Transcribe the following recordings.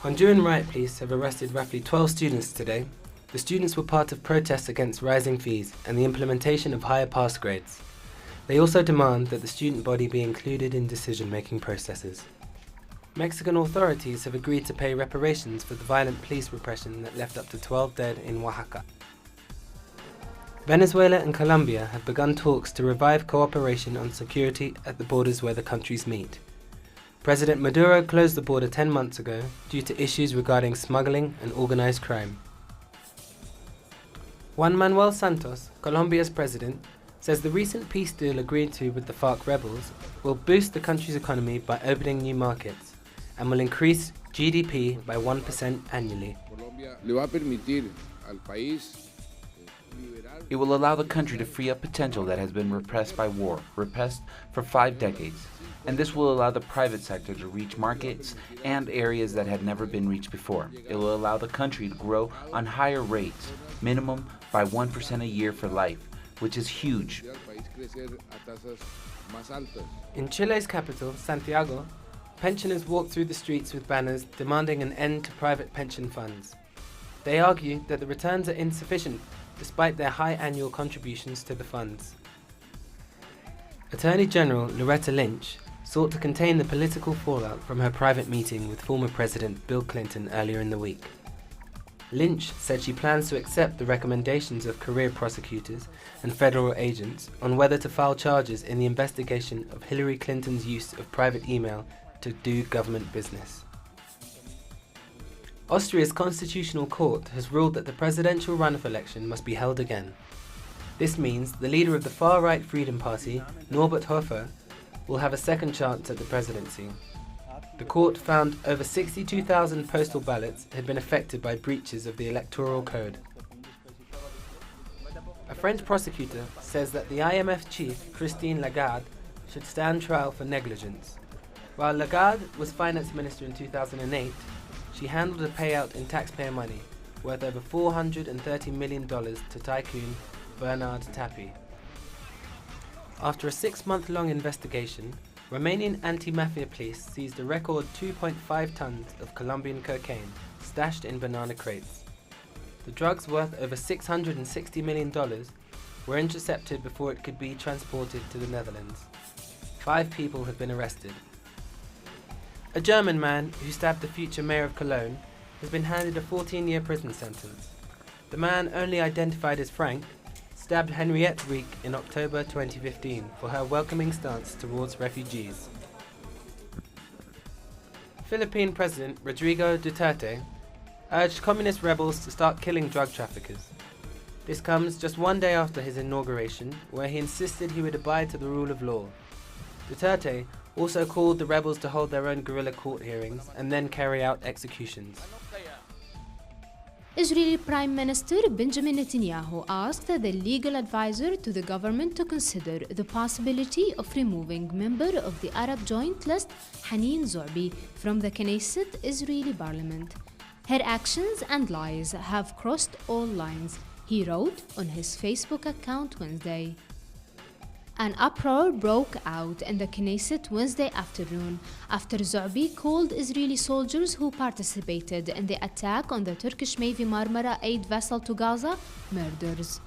Honduran riot police have arrested roughly 12 students today. The students were part of protests against rising fees and the implementation of higher pass grades. They also demand that the student body be included in decision-making processes. Mexican authorities have agreed to pay reparations for the violent police repression that left up to 12 dead in Oaxaca. Venezuela and Colombia have begun talks to revive cooperation on security at the borders where the countries meet. President Maduro closed the border 10 months ago due to issues regarding smuggling and organized crime. Juan Manuel Santos, Colombia's president, says the recent peace deal agreed to with the FARC rebels will boost the country's economy by opening new markets and will increase GDP by 1% annually. It will allow the country to free up potential that has been repressed by war, repressed for 5 decades. And this will allow the private sector to reach markets and areas that had never been reached before. It will allow the country to grow on higher rates, minimum by 1% a year for life, which is huge. In Chile's capital, Santiago, pensioners walked through the streets with banners demanding an end to private pension funds. They argue that the returns are insufficient despite their high annual contributions to the funds. Attorney General Loretta Lynch sought to contain the political fallout from her private meeting with former President Bill Clinton earlier in the week. Lynch said she plans to accept the recommendations of career prosecutors and federal agents on whether to file charges in the investigation of Hillary Clinton's use of private email to do government business. Austria's constitutional court has ruled that the presidential runoff election must be held again. This means the leader of the far-right Freedom Party, Norbert Hofer, will have a second chance at the presidency. The court found over 62,000 postal ballots had been affected by breaches of the electoral code. A French prosecutor says that the IMF chief, Christine Lagarde, should stand trial for negligence. While Lagarde was finance minister in 2008, she handled a payout in taxpayer money worth over $430 million to tycoon Bernard Tapie. After a 6-month-long investigation, Romanian anti-mafia police seized a record 2.5 tons of Colombian cocaine stashed in banana crates. The drugs, worth over $660 million, were intercepted before it could be transported to the Netherlands. 5 people have been arrested. A German man who stabbed the future mayor of Cologne has been handed a 14-year prison sentence. The man, only identified as Frank, stabbed Henriette Reek in October 2015 for her welcoming stance towards refugees. Philippine President Rodrigo Duterte urged communist rebels to start killing drug traffickers. This comes just one day after his inauguration, where he insisted he would abide to the rule of law. Duterte also called the rebels to hold their own guerrilla court hearings and then carry out executions. Israeli Prime Minister Benjamin Netanyahu asked the legal advisor to the government to consider the possibility of removing member of the Arab Joint List Haneen Zo'bi from the Knesset Israeli parliament. Her actions and lies have crossed all lines, he wrote on his Facebook account Wednesday. An uproar broke out in the Knesset Wednesday afternoon after Zo'bi called Israeli soldiers who participated in the attack on the Turkish Navy Marmara aid vessel to Gaza murderers.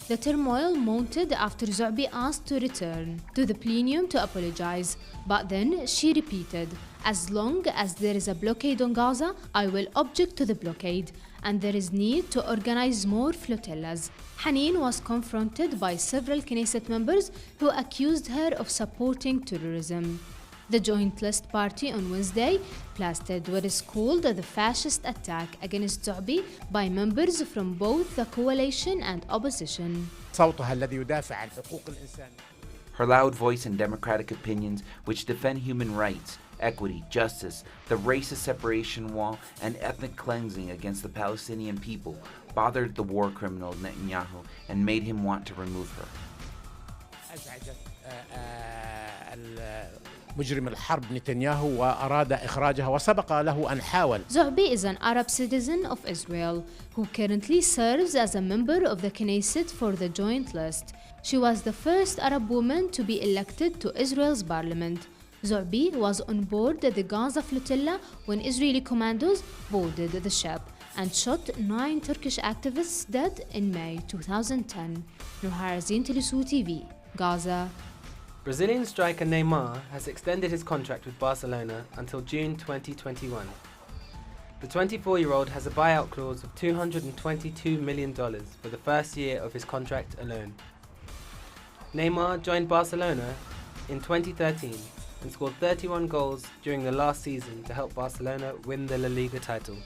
The turmoil mounted after Zo'bi asked to return to the plenum to apologize, but then she repeated, "As long as there is a blockade on Gaza, I will object to the blockade, and there is need to organize more flotillas." Haneen was confronted by several Knesset members who accused her of supporting terrorism. The Joint List Party on Wednesday blasted what is called the fascist attack against Zo'bi by members from both the coalition and opposition. Her loud voice and democratic opinions, which defend human rights, equity, justice, the racist separation wall, and ethnic cleansing against the Palestinian people, bothered the war criminal Netanyahu and made him want to remove her. مجرم الحرب نتنياهو وأراد إخراجها وسبق له أن حاول. Zo'bi is an Arab citizen of Israel who currently serves as a member of the Knesset for the Joint List. She was the first Arab woman to be elected to Israel's parliament. Zorbi was on board the Gaza flotilla when Israeli commandos boarded the ship and shot 9 Turkish activists dead in May 2010. Nuhar Azin, teleSur's TV, Gaza. Brazilian striker Neymar has extended his contract with Barcelona until June 2021. The 24-year-old has a buyout clause of $222 million for the first year of his contract alone. Neymar joined Barcelona in 2013 and scored 31 goals during the last season to help Barcelona win the La Liga title.